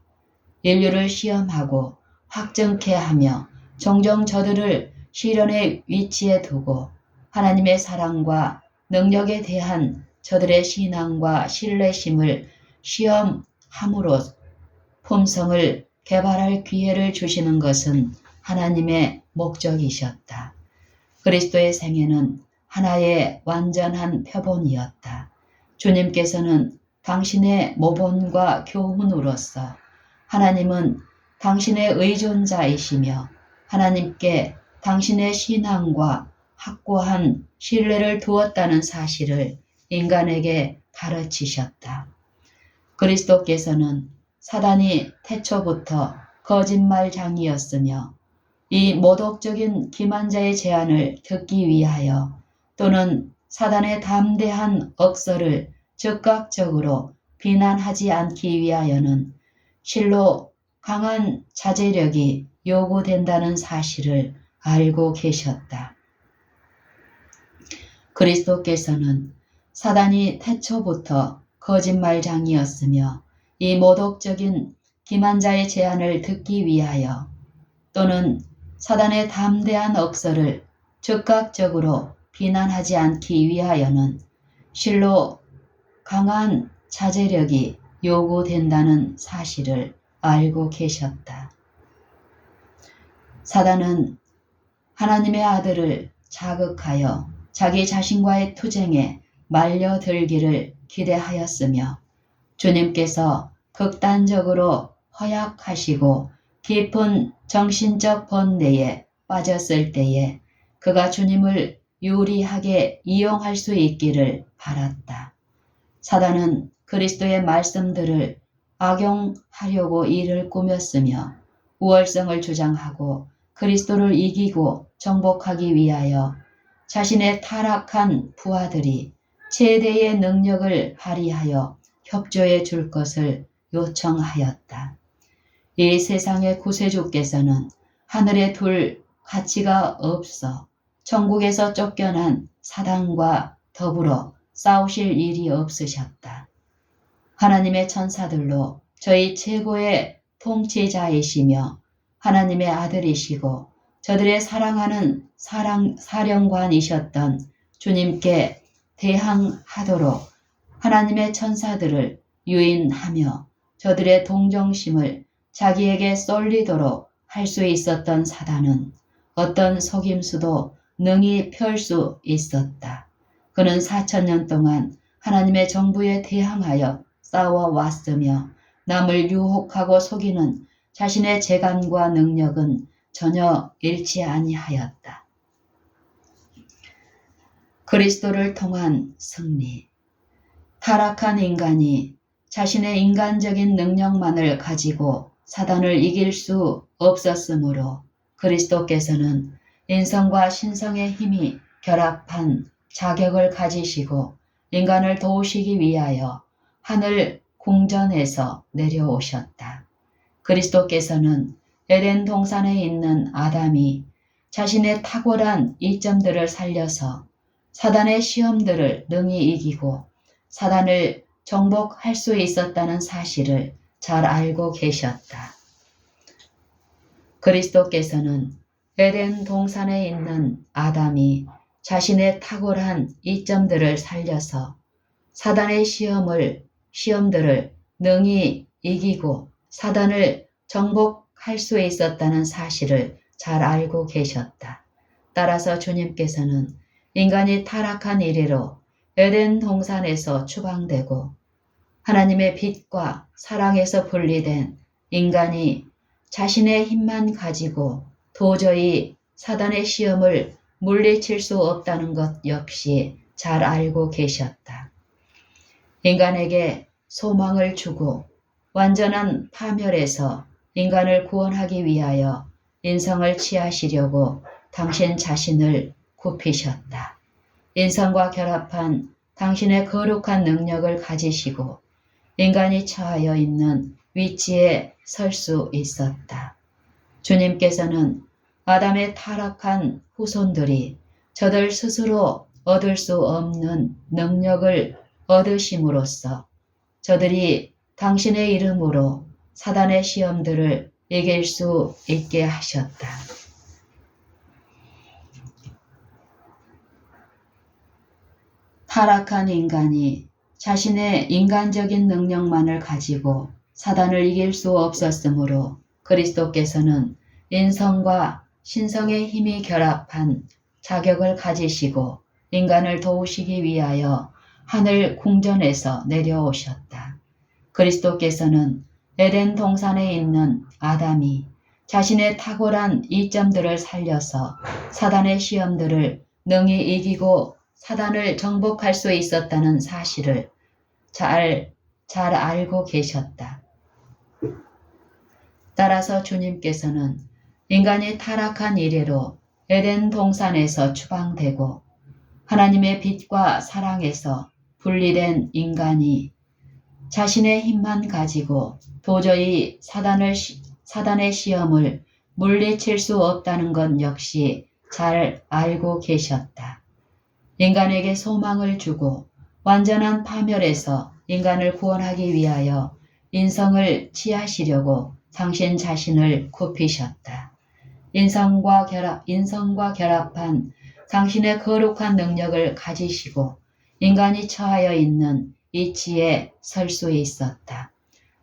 인류를 시험하고 확증케 하며 종종 저들을 시련의 위치에 두고 하나님의 사랑과 능력에 대한 저들의 신앙과 신뢰심을 시험함으로 품성을 개발할 기회를 주시는 것은 하나님의 목적이셨다. 그리스도의 생애는 하나의 완전한 표본이었다. 주님께서는 당신의 모본과 교훈으로서 하나님은 당신의 의존자이시며 하나님께 당신의 신앙과 확고한 신뢰를 두었다는 사실을 인간에게 가르치셨다. 그리스도께서는 사단이 태초부터 거짓말장이었으며 이 모독적인 기만자의 제안을 듣기 위하여 또는 사단의 담대한 억서를 즉각적으로 비난하지 않기 위하여는 실로 강한 자제력이 요구된다는 사실을 알고 계셨다. 그리스도께서는 사단이 태초부터 거짓말장이었으며 이 모독적인 기만자의 제안을 듣기 위하여 또는 사단의 담대한 억서를 즉각적으로 비난하지 않기 위하여는 실로 강한 자제력이 요구된다는 사실을 알고 계셨다. 사단은 하나님의 아들을 자극하여 자기 자신과의 투쟁에 말려들기를 기대하였으며 주님께서 극단적으로 허약하시고 깊은 정신적 번뇌에 빠졌을 때에 그가 주님을 유리하게 이용할 수 있기를 바랐다. 사단은 그리스도의 말씀들을 악용하려고 일을 꾸몄으며 우월성을 주장하고 그리스도를 이기고 정복하기 위하여 자신의 타락한 부하들이 최대의 능력을 발휘하여 협조해 줄 것을 요청하였다. 이 세상의 구세주께서는 하늘에 둘 가치가 없어 천국에서 쫓겨난 사단과 더불어 싸우실 일이 없으셨다. 하나님의 천사들로 저희 최고의 통치자이시며 하나님의 아들이시고 저들의 사랑하는 사령관이셨던 주님께 대항하도록 하나님의 천사들을 유인하며 저들의 동정심을 자기에게 쏠리도록 할 수 있었던 사단은 어떤 속임수도 능히 펼 수 있었다. 그는 4000년 동안 하나님의 정부에 대항하여 싸워왔으며 남을 유혹하고 속이는 자신의 재간과 능력은 전혀 잃지 아니하였다. 그리스도를 통한 승리. 타락한 인간이 자신의 인간적인 능력만을 가지고 사단을 이길 수 없었으므로 그리스도께서는 인성과 신성의 힘이 결합한 자격을 가지시고 인간을 도우시기 위하여 하늘 궁전에서 내려오셨다. 그리스도께서는 에덴 동산에 있는 아담이 자신의 탁월한 이점들을 살려서 사단의 시험들을 능히 이기고 사단을 정복할 수 있었다는 사실을 잘 알고 계셨다. 그리스도께서는 에덴 동산에 있는 아담이 자신의 탁월한 이점들을 살려서 사단의 시험들을 능히 이기고 사단을 정복할 수 있었다는 사실을 잘 알고 계셨다. 따라서 주님께서는 인간이 타락한 이래로 에덴 동산에서 추방되고 하나님의 빛과 사랑에서 분리된 인간이 자신의 힘만 가지고 도저히 사단의 시험을 물리칠 수 없다는 것 역시 잘 알고 계셨다. 인간에게 소망을 주고 완전한 파멸에서 인간을 구원하기 위하여 인성을 취하시려고 당신 자신을 굽히셨다. 인성과 결합한 당신의 거룩한 능력을 가지시고 인간이 처하여 있는 위치에 설 수 있었다. 주님께서는 아담의 타락한 후손들이 저들 스스로 얻을 수 없는 능력을 얻으심으로써 저들이 당신의 이름으로 사단의 시험들을 이길 수 있게 하셨다. 타락한 인간이 자신의 인간적인 능력만을 가지고 사단을 이길 수 없었으므로 그리스도께서는 인성과 신성의 힘이 결합한 자격을 가지시고 인간을 도우시기 위하여 하늘 궁전에서 내려오셨다. 그리스도께서는 에덴 동산에 있는 아담이 자신의 탁월한 이점들을 살려서 사단의 시험들을 능히 이기고 사단을 정복할 수 있었다는 사실을 잘 알고 계셨다. 따라서 주님께서는 인간이 타락한 이래로 에덴 동산에서 추방되고 하나님의 빛과 사랑에서 분리된 인간이 자신의 힘만 가지고 도저히 사단의 시험을 물리칠 수 없다는 것 역시 잘 알고 계셨다. 인간에게 소망을 주고 완전한 파멸에서 인간을 구원하기 위하여 인성을 취하시려고 당신 자신을 굽히셨다. 인성과 결합한 당신의 거룩한 능력을 가지시고 인간이 처하여 있는 이치에 설 수 있었다.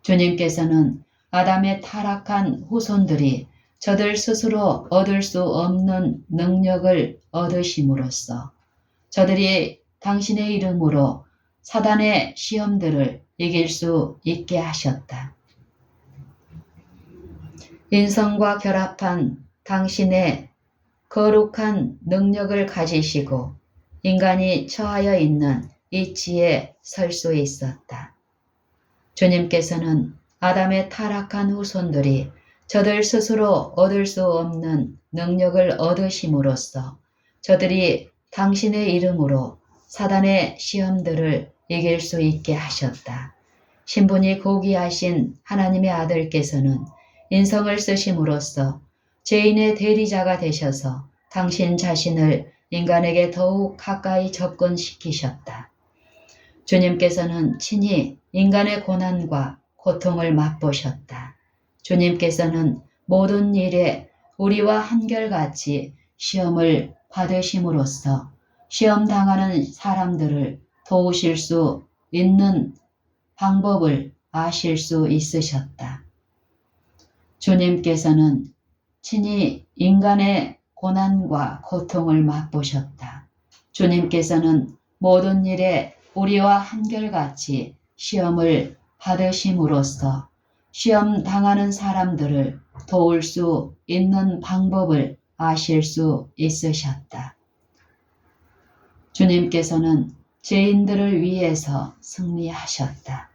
주님께서는 아담의 타락한 후손들이 저들 스스로 얻을 수 없는 능력을 얻으심으로써 저들이 당신의 이름으로 사단의 시험들을 이길 수 있게 하셨다. 인성과 결합한 당신의 거룩한 능력을 가지시고 인간이 처하여 있는 이치에 설 수 있었다. 주님께서는 아담의 타락한 후손들이 저들 스스로 얻을 수 없는 능력을 얻으심으로써 저들이 당신의 이름으로 사단의 시험들을 이길 수 있게 하셨다. 신분이 고귀하신 하나님의 아들께서는 인성을 쓰심으로써 죄인의 대리자가 되셔서 당신 자신을 인간에게 더욱 가까이 접근시키셨다. 주님께서는 친히 인간의 고난과 고통을 맛보셨다. 주님께서는 모든 일에 우리와 한결같이 시험을 받으심으로써 시험 당하는 사람들을 도우실 수 있는 방법을 아실 수 있으셨다. 주님께서는 친히 인간의 고난과 고통을 맛보셨다. 주님께서는 모든 일에 우리와 한결같이 시험을 받으심으로써 시험 당하는 사람들을 도울 수 있는 방법을 아실 수 있으셨다. 주님께서는 죄인들을 위해서 승리하셨다.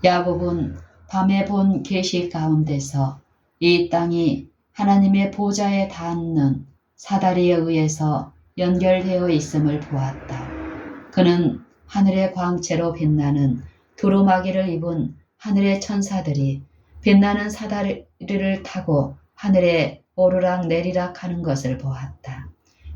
야곱은 밤에 본 계시 가운데서 이 땅이 하나님의 보좌에 닿는 사다리에 의해서 연결되어 있음을 보았다. 그는 하늘의 광채로 빛나는 두루마기를 입은 하늘의 천사들이 빛나는 사다리를 타고 하늘에 오르락 내리락 하는 것을 보았다.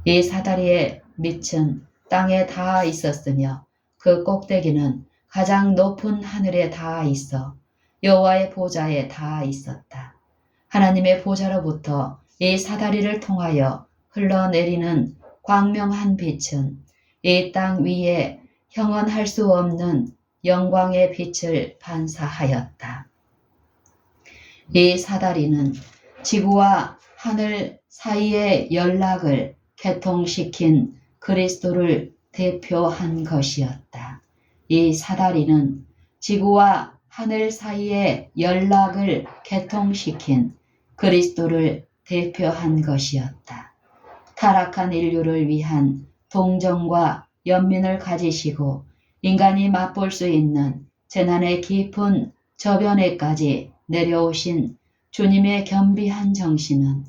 이 사다리의 밑은 땅에 닿아 있었으며 그 꼭대기는 가장 높은 하늘에 닿아 있어 여호와의 보좌에 닿아 있었다. 하나님의 보좌로부터 이 사다리를 통하여 흘러내리는 광명한 빛은 이 땅 위에 형언할 수 없는 영광의 빛을 반사하였다. 이 사다리는 지구와 하늘 사이의 연락을 개통시킨 그리스도를 대표한 것이었다. 이 사다리는 지구와 하늘 사이의 연락을 개통시킨 그리스도를 대표한 것이었다. 타락한 인류를 위한 동정과 연민을 가지시고 인간이 맛볼 수 있는 재난의 깊은 저변에까지 내려오신 주님의 겸비한 정신은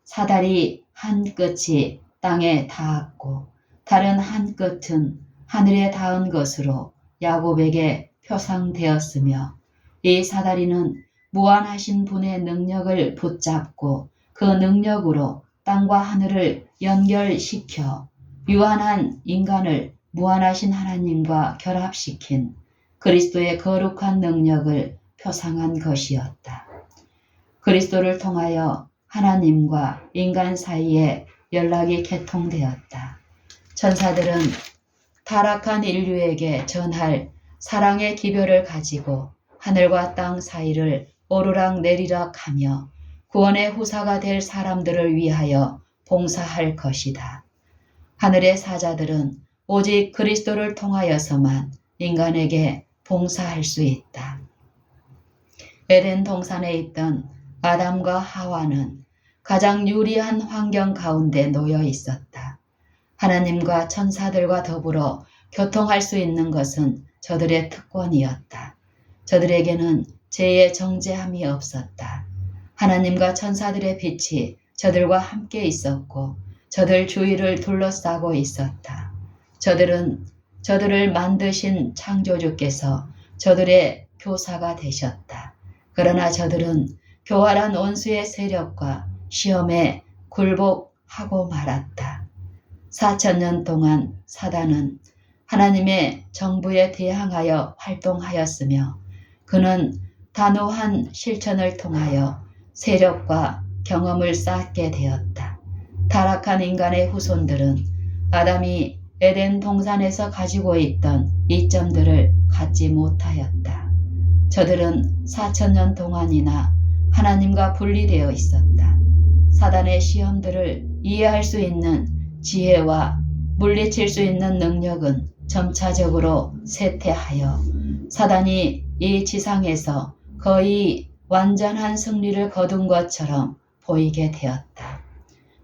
사다리 한 끝이 땅에 닿았고 다른 한 끝은 하늘에 닿은 것으로 야곱에게 표상되었으며 이 사다리는 무한하신 분의 능력을 붙잡고 그 능력으로 땅과 하늘을 연결시켜 유한한 인간을 무한하신 하나님과 결합시킨 그리스도의 거룩한 능력을 표상한 것이었다. 그리스도를 통하여 하나님과 인간 사이에 연락이 개통되었다. 천사들은 타락한 인류에게 전할 사랑의 기별을 가지고 하늘과 땅 사이를 오르락 내리락 하며 구원의 후사가 될 사람들을 위하여 봉사할 것이다. 하늘의 사자들은 오직 그리스도를 통하여서만 인간에게 봉사할 수 있다. 에덴 동산에 있던 아담과 하와는 가장 유리한 환경 가운데 놓여 있었다. 하나님과 천사들과 더불어 교통할 수 있는 것은 저들의 특권이었다. 저들에게는 죄의 정죄함이 없었다. 하나님과 천사들의 빛이 저들과 함께 있었고 저들 주위를 둘러싸고 있었다. 저들은 저들을 만드신 창조주께서 저들의 교사가 되셨다. 그러나 저들은 교활한 원수의 세력과 시험에 굴복하고 말았다. 4000년 동안 사단은 하나님의 정부에 대항하여 활동하였으며 그는 단호한 실천을 통하여 세력과 경험을 쌓게 되었다. 타락한 인간의 후손들은 아담이 에덴 동산에서 가지고 있던 이점들을 갖지 못하였다. 저들은 4000년 동안이나 하나님과 분리되어 있었다. 사단의 시험들을 이해할 수 있는 지혜와 물리칠 수 있는 능력은 점차적으로 쇠퇴하여 사단이 이 지상에서 거의 완전한 승리를 거둔 것처럼 보이게 되었다.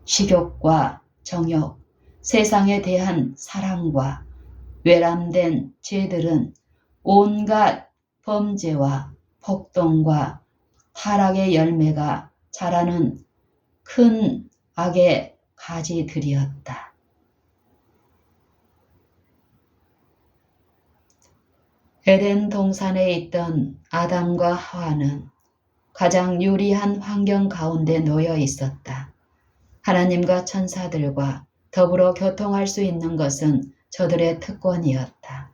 식욕과 정욕, 세상에 대한 사랑과 외람된 죄들은 온갖 범죄와 폭동과 타락의 열매가 자라는 큰 악의 가지들이었다. 에덴 동산에 있던 아담과 하와는 가장 유리한 환경 가운데 놓여 있었다. 하나님과 천사들과 더불어 교통할 수 있는 것은 저들의 특권이었다.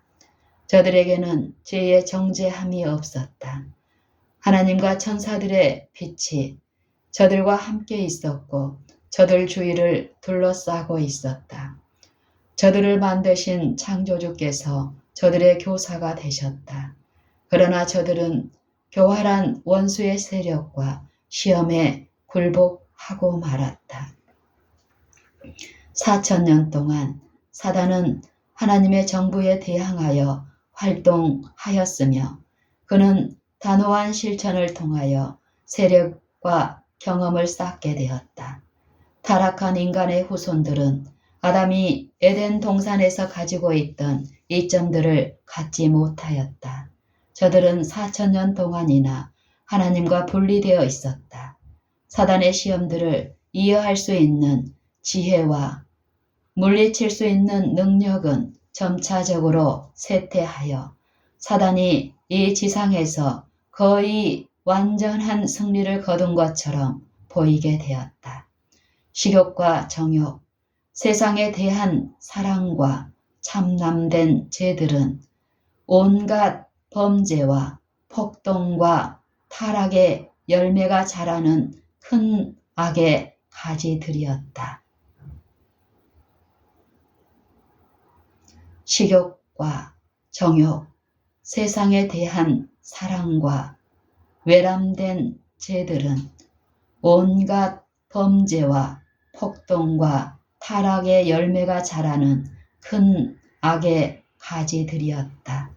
저들에게는 죄의 정죄함이 없었다. 하나님과 천사들의 빛이 저들과 함께 있었고 저들 주위를 둘러싸고 있었다. 저들을 만드신 창조주께서 저들의 교사가 되셨다. 그러나 저들은 교활한 원수의 세력과 시험에 굴복하고 말았다. 4000년 동안 사단은 하나님의 정부에 대항하여 활동하였으며 그는 단호한 실천을 통하여 세력과 경험을 쌓게 되었다. 타락한 인간의 후손들은 아담이 에덴 동산에서 가지고 있던 이점들을 갖지 못하였다. 저들은 4000년 동안이나 하나님과 분리되어 있었다. 사단의 시험들을 이해할 수 있는 지혜와 물리칠 수 있는 능력은 점차적으로 쇠퇴하여 사단이 이 지상에서 거의 완전한 승리를 거둔 것처럼 보이게 되었다. 식욕과 정욕, 세상에 대한 사랑과 참남된 죄들은 온갖 범죄와 폭동과 타락의 열매가 자라는 큰 악의 가지들이었다. 식욕과 정욕, 세상에 대한 사랑과 외람된 죄들은 온갖 범죄와 폭동과 타락의 열매가 자라는 큰 악의 가지들이었다.